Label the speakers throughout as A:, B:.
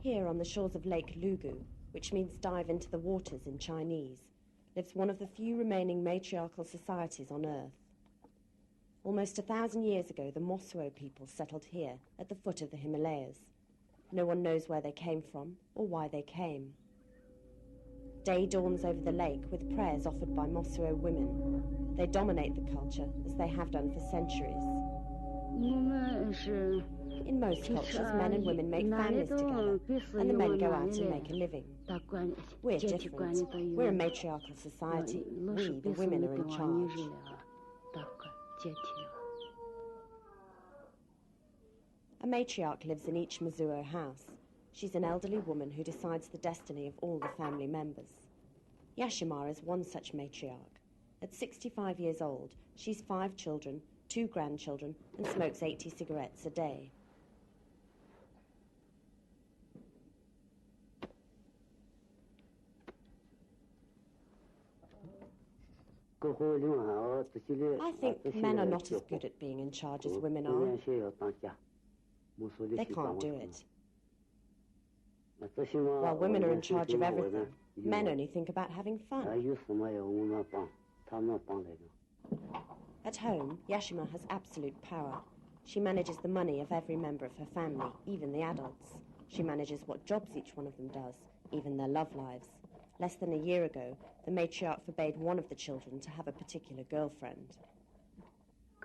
A: Here on the shores of Lake Lugu, which means dive into the waters in Chinese, lives one of the few remaining matriarchal societies on Earth. Almost 1,000 years ago, the Mosuo people settled here at the foot of the Himalayas. No one knows where they came from or why they came. Day dawns over the lake with prayers offered by Mosuo women. They dominate the culture, as they have done for centuries. In most cultures, men and women make families together, and the men go out and make a living. We're different. We're a matriarchal society. We, the women, are in charge. A matriarch lives in each Mosuo house. She's an elderly woman who decides the destiny of all the family members. Yashima is one such matriarch. At 65 years old, she's 5 children, 2 grandchildren, and smokes 80 cigarettes a day. I think men are not as good at being in charge as women are. They can't do it. While women are in charge of everything, men only think about having fun. At home, Yashima has absolute power. She manages the money of every member of her family, even the adults. She manages what jobs each one of them does, even their love lives. Less than a year ago, the matriarch forbade one of the children to have a particular girlfriend.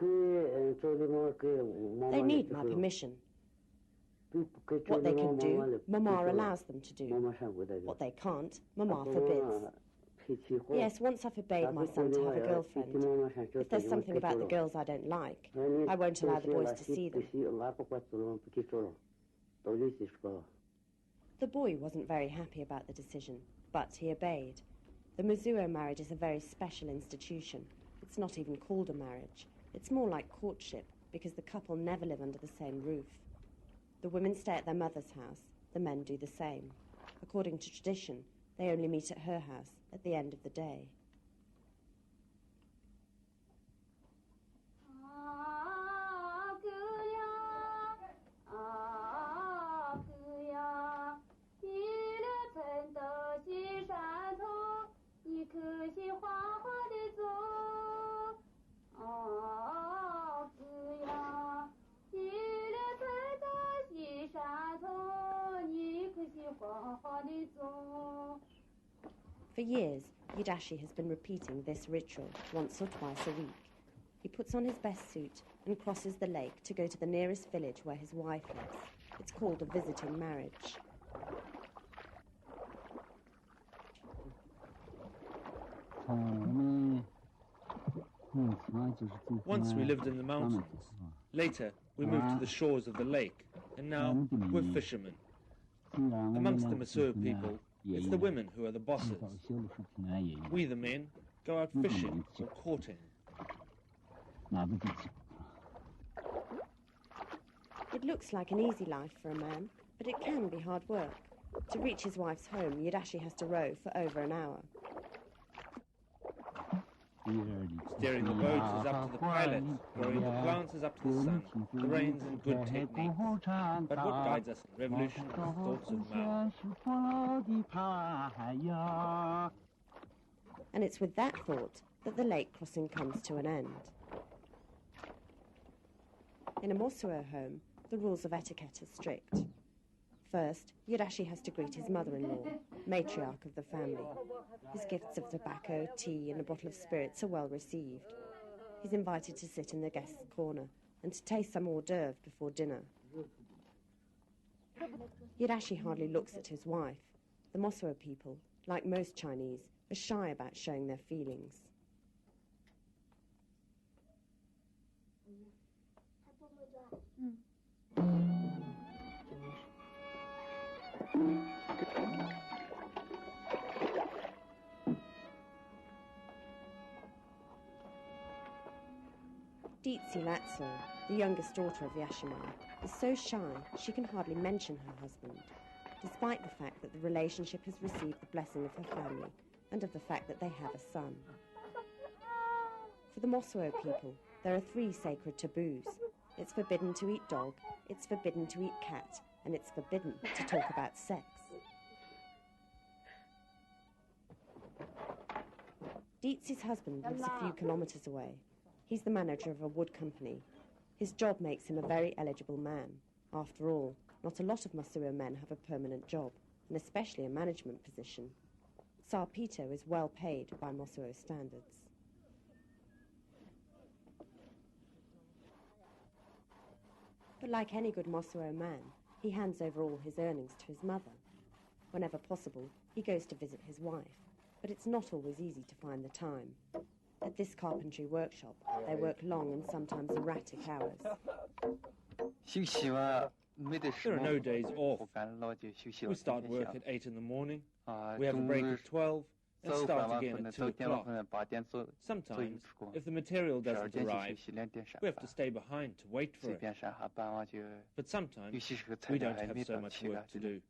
A: They need my permission. What they can do, Mama allows them to do. What they can't, Mama forbids. Yes, once I forbade my son to have a girlfriend. If there's something about the girls I don't like, I won't allow the boys to see them. The boy wasn't very happy about the decision, but he obeyed. The Mosuo marriage is a very special institution. It's not even called a marriage. It's more like courtship, because the couple never live under the same roof. The women stay at their mother's house, the men do the same. According to tradition, they only meet at her house at the end of the day. For years, Yidashi has been repeating this ritual once or twice a week. He puts on his best suit and crosses the lake to go to the nearest village where his wife lives. It's called a visiting marriage.
B: Once we lived in the mountains. Later, we moved to the shores of the lake, and now we're fishermen. Amongst the Mosuo people, it's the women who are the bosses. We, the men, go out fishing or courting.
A: It looks like an easy life for a man, but it can be hard work. To reach his wife's home, Yidashi has to row for over an hour.
B: Steering the boats is up to the pilot, growing the plants is up to the sun, the rain's in good technique. But what guides us in revolution is thoughts of Mao.
A: And it's with that thought that the lake crossing comes to an end. In a Mosuo home, the rules of etiquette are strict. First, Yidashi has to greet his mother-in-law, matriarch of the family. His gifts of tobacco, tea, and a bottle of spirits are well received. He's invited to sit in the guest's corner and to taste some hors d'oeuvre before dinner. Yidashi hardly looks at his wife. The Mosuo people, like most Chinese, are shy about showing their feelings. Ditsi Latso, the youngest daughter of Yashima, is so shy she can hardly mention her husband, despite the fact that the relationship has received the blessing of her family and of the fact that they have a son. For the Mosuo people, there are 3 sacred taboos. It's forbidden to eat dog, it's forbidden to eat cat, and it's forbidden to talk about sex. Dietsi's husband lives a few kilometres away. He's the manager of a wood company. His job makes him a very eligible man. After all, not a lot of Mosuo men have a permanent job, and especially a management position. Tsar Pito is well paid by Mosuo standards. But like any good Mosuo man, he hands over all his earnings to his mother. Whenever possible, he goes to visit his wife, but it's not always easy to find the time. At this carpentry workshop, they work long and sometimes erratic hours.
B: There are no days off. We start work at 8 in the morning, we have a break at 12, and start again at 2 o'clock. Sometimes, if the material doesn't arrive, we have to stay behind to wait for it. But sometimes, we don't have so much work to do.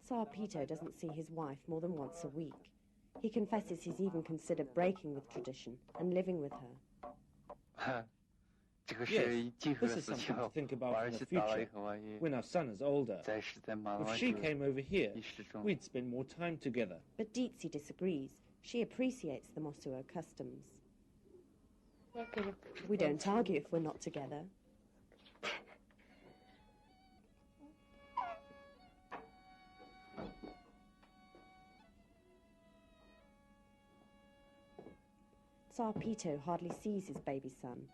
A: Tsar Pito doesn't see his wife more than once a week. He confesses he's even considered breaking with tradition and living with her.
B: Yes, this is something to think about in the future, when our son is older. If she came over here, we'd spend more time together.
A: But Dietsi disagrees. She appreciates the Mosuo customs. We don't argue if we're not together. Tsar Pito hardly sees his baby son.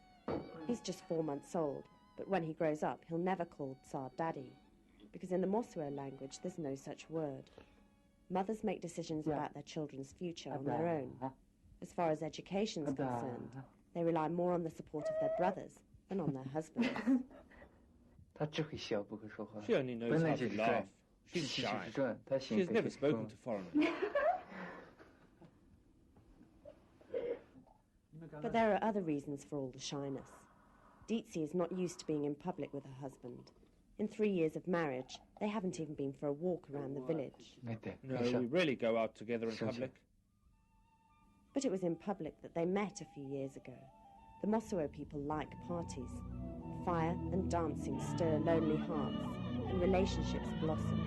A: He's just 4 months old, but when he grows up, he'll never call Tsar Daddy, because in the Mosuo language, there's no such word. Mothers make decisions about their children's future on their own. As far as education is concerned, they rely more on the support of their brothers than on their husbands.
B: She only knows how to laugh. She's shy. She has never spoken to foreigners.
A: But there are other reasons for all the shyness. Dietsi is not used to being in public with her husband. In 3 years of marriage, they haven't even been for a walk around the village.
B: No, we rarely go out together in public.
A: But it was in public that they met a few years ago. The Mosuo people like parties. Fire and dancing stir lonely hearts, and relationships blossom.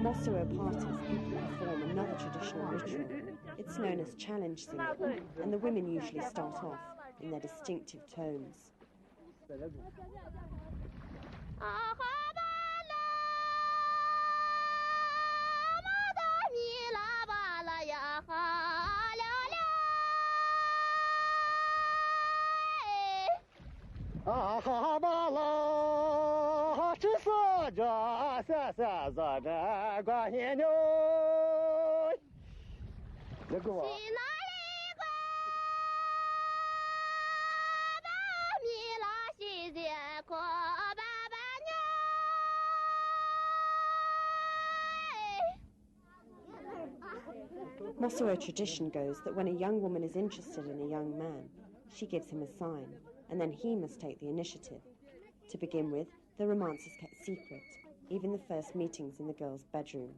A: Mosuo parties, people perform another traditional ritual. It's known as challenge singing, and the women usually start off in their distinctive tones. Mosuo tradition goes that when a young woman is interested in a young man, she gives him a sign, and then he must take the initiative. To begin with, the romance is kept secret, even the first meetings in the girl's bedroom.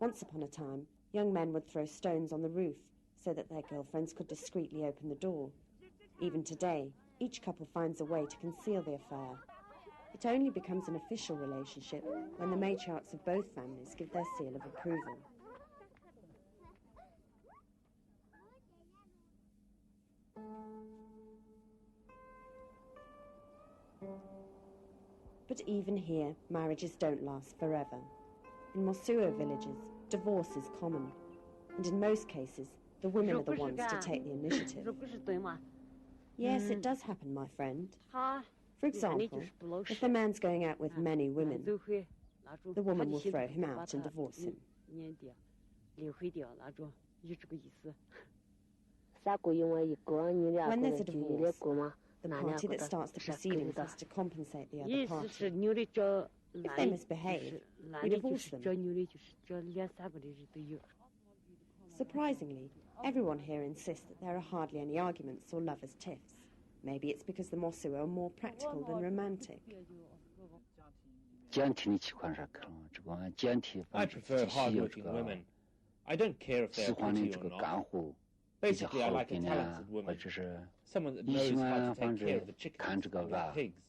A: Once upon a time, young men would throw stones on the roof so that their girlfriends could discreetly open the door. Even today, each couple finds a way to conceal the affair. It only becomes an official relationship when the matriarchs of both families give their seal of approval. But even here, marriages don't last forever. In Mosuo villages, divorce is common, and in most cases, the women are the ones to take the initiative. Yes, it does happen, my friend. For example, if the man's going out with many women, the woman will throw him out and divorce him. When there's a divorce, the party that starts the proceedings has to compensate the other party. If they misbehave, we divorce them. Surprisingly, everyone here insists that there are hardly any arguments or lovers' tiffs. Maybe it's because the Mosuo are more practical than romantic.
B: I prefer hard-working women. I don't care if they're pretty or not. Basically, I like a talented woman, someone that knows how to take care of the chickens and the pigs.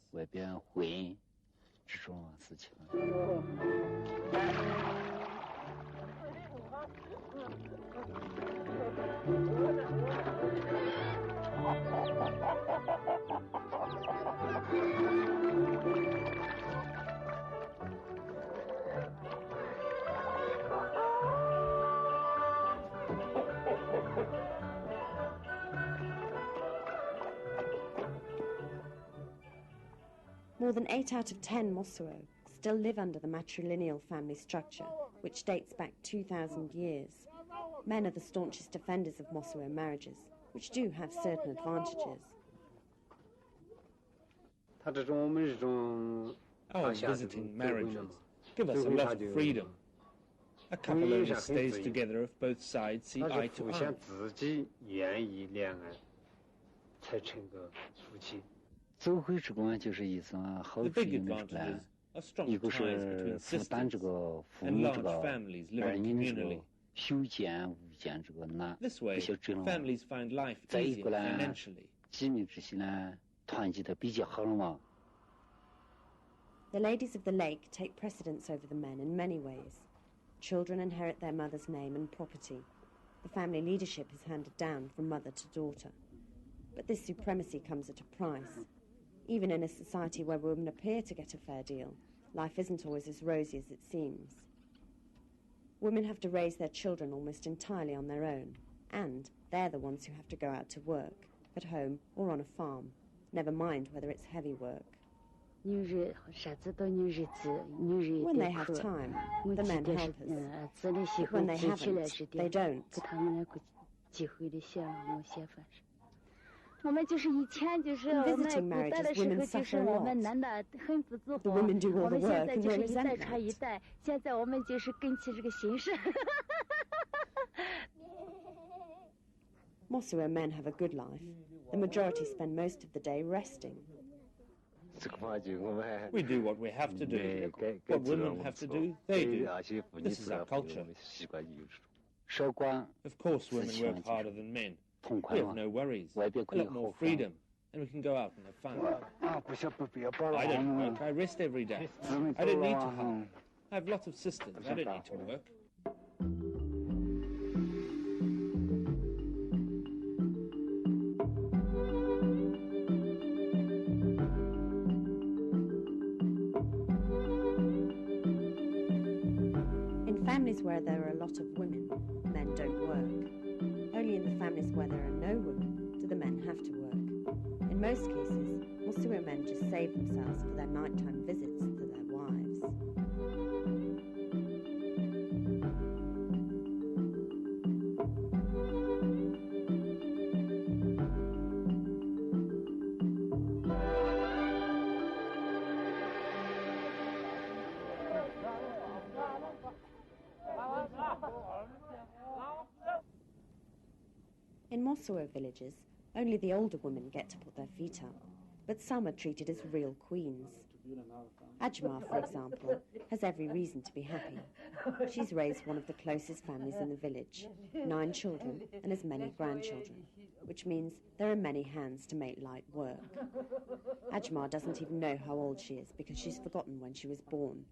A: More than 8 out of 10 Mosuo still live under the matrilineal family structure, which dates back 2,000 years. Men are the staunchest defenders of Mosuo marriages, which do have certain advantages.
B: Our visiting marriages give us a lot of freedom. A couple only stays together if both sides see eye to eye. The big advantages are strong ties between sisters and large families living communally. This way, families find life easier financially.
A: The ladies of the lake take precedence over the men in many ways. Children inherit their mother's name and property. The family leadership is handed down from mother to daughter. But this supremacy comes at a price. Even in a society where women appear to get a fair deal, life isn't always as rosy as it seems. Women have to raise their children almost entirely on their own, and they're the ones who have to go out to work, at home or on a farm, never mind whether it's heavy work. When they have time, the men help us. But when they haven't, they don't. In visiting marriages, women suffer a lot. The women do all the work and we're exempt. Mosuo men have a good life. The majority spend most of the day resting.
B: We do what we have to do. What women have to do, they do. This is our culture. Of course, women work harder than men. We have no worries, a lot more freedom, and we can go out and have fun. I don't work, I rest every day. I don't need to help. I have lots of sisters, I don't need to work.
A: In families where there are a lot of women, men don't work. Only in the families where there are no women do the men have to work. In most cases, Mosuo men just save themselves for their nighttime visits to their wives. In Mosuo villages, only the older women get to put their feet up, but some are treated as real queens. Ajma, for example, has every reason to be happy. She's raised one of the closest families in the village, 9 children and as many grandchildren, which means there are many hands to make light work. Ajma doesn't even know how old she is because she's forgotten when she was born,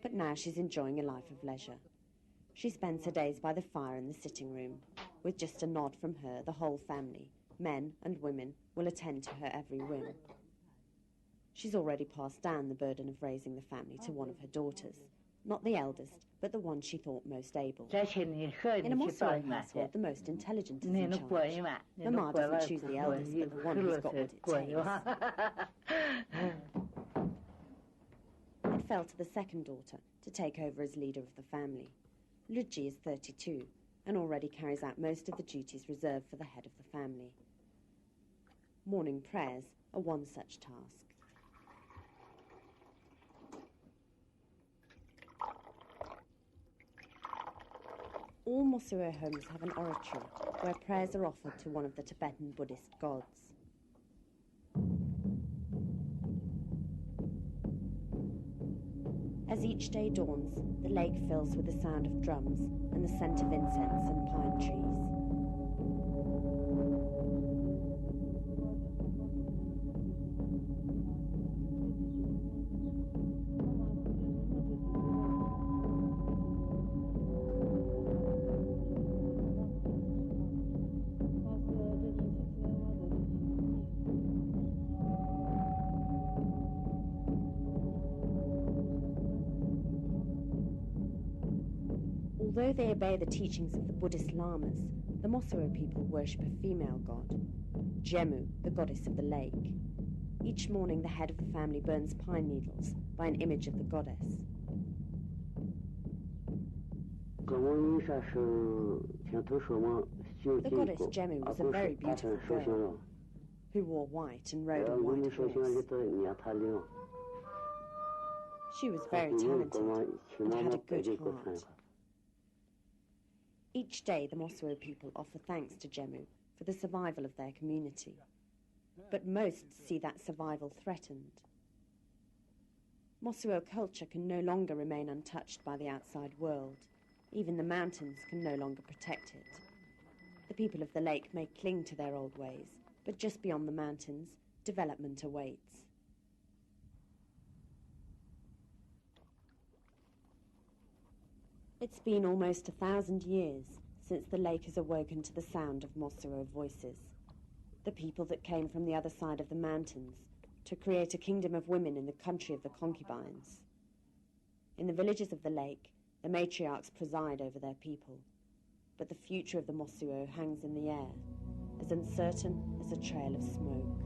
A: but now she's enjoying a life of leisure. She spends her days by the fire in the sitting room. With just a nod from her, the whole family, men and women, will attend to her every whim. She's already passed down the burden of raising the family to one of her daughters. Not the eldest, but the one she thought most able. In a Mosuo household, the most intelligent is in charge. Mama doesn't choose the eldest, but the one who's got what it takes. It fell to the second daughter to take over as leader of the family. Luji is 32 and already carries out most of the duties reserved for the head of the family. Morning prayers are one such task. All Mosuo homes have an oratory where prayers are offered to one of the Tibetan Buddhist gods. As each day dawns, the lake fills with the sound of drums and the scent of incense and pine trees. Although they obey the teachings of the Buddhist lamas, the Mosuo people worship a female god, Jemu, the goddess of the lake. Each morning the head of the family burns pine needles by an image of the goddess. The goddess Jemu was a very beautiful girl who wore white and rode a white horse. She was very talented and had a good heart. Each day, the Mosuo people offer thanks to Jemu for the survival of their community. But most see that survival threatened. Mosuo culture can no longer remain untouched by the outside world. Even the mountains can no longer protect it. The people of the lake may cling to their old ways, but just beyond the mountains, development awaits. It's been almost 1,000 years since the lake has awoken to the sound of Mosuo voices, the people that came from the other side of the mountains to create a kingdom of women in the country of the concubines. In the villages of the lake, the matriarchs preside over their people, but the future of the Mosuo hangs in the air, as uncertain as a trail of smoke.